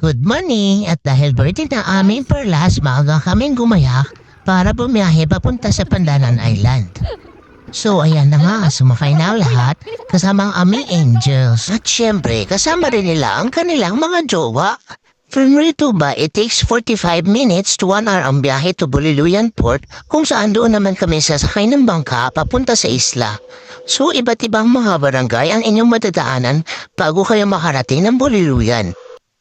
Good morning at dahil birthday na aming perlas, maaga kaming gumayak para bumiyahe papunta sa Pandanan Island. So ayan na nga, sumakay na lahat kasama ang aming angels. At syempre, kasama rin nila ang kanilang mga jowa. From Rito ba, it takes 45 minutes to 1 hour ang biyahe to Buliluyan Port kung saan doon naman kami sasakay ng bangka papunta sa isla. So iba't ibang mga barangay ang inyong matadaanan bago kayo makarating ng Buliluyan.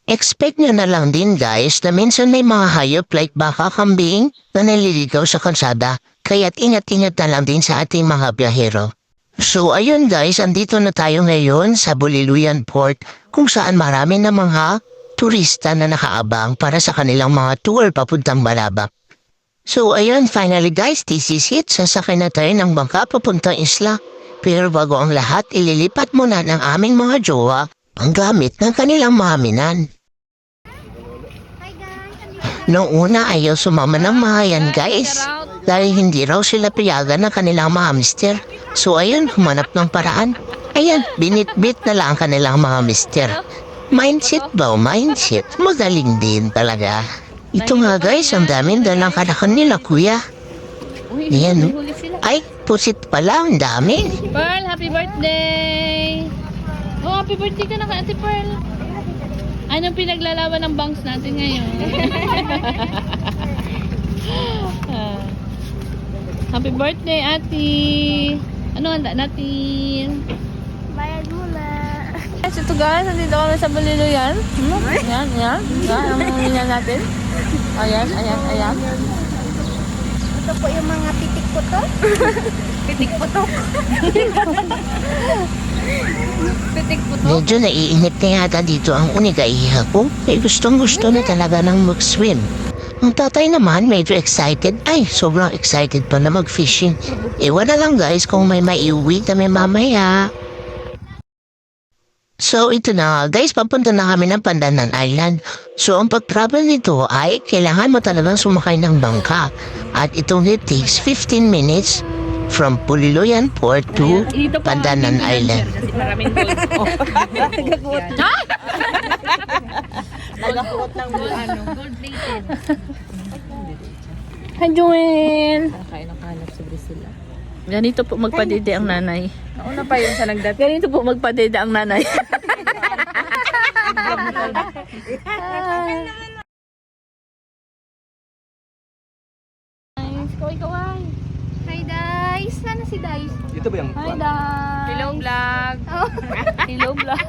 Expect nyo na lang din guys na minsan may mga hayop like baka, kambing na naliligaw sa kalsada, kaya't ingat-ingat na lang din sa ating mga biyahero. So ayun guys, andito na tayo ngayon sa Buliluyan Port kung saan marami na mga turista na nakaabang para sa kanilang mga tour papuntang Balabac. So ayun, finally guys, this is it. Sasakay na tayo ng bangka papuntang isla. Pero bago ang lahat, ililipat muna ng aming mga jowa ang gamit ng kanilang maminan. Noong una ayaw sumama ng mga yan guys, dahil hindi raw sila piyagan ng kanilang mga mister. So ayun, humanap ng paraan. Ayan, binitbit na lang ang kanilang mga mister. Mindset ba? Mindset. Magaling din talaga. Ito nga guys, ang daming dalang kanakan nila kuya. Ayan, ay, pusit pala, ang dami. Pearl, happy birthday! Oh, happy birthday ka na kay Ate Pearl. Anong pinaglalaban ng bangs natin ngayon? Happy birthday, Ate! Ano handa natin? Bayad mo na. Yes, ito guys, nandito kami sa Buliluyan. Ayan, ayan. Ang mga natin. Ayan, ayan, ayan. Ito po yung mga pitik ko to. Pitik ko to. Pitik ko to. Medyo naiinip na yata dito ang unigaiha ko. Eh gustong gusto na talaga ng mag-swim. Ang tatay naman medyo excited. Ay, sobrang excited pa na mag-fishing. Ewan na lang guys kung may maiuwi kami mamaya. So ito na guys, papunta na kami ng Pandanan Island. So ang pag-travel nito ay kailangan mo talagang sumakay ng bangka. At itong it takes 15 minutes from Buliluyan Port to Pandanan Island. Maraming gold. Nagakot ng ano. Gold plated. Hi, Joel! Nakain ng kalap sa Brisila. Ganito po magpadede ang nanay. Nauna pa yun sa nagdat. Ganito po magpadede ang nanay. Kaway. Hi guys! Sana si Dice? Ito ba yung Hi, Dad. Hello vlog! Hello, vlog.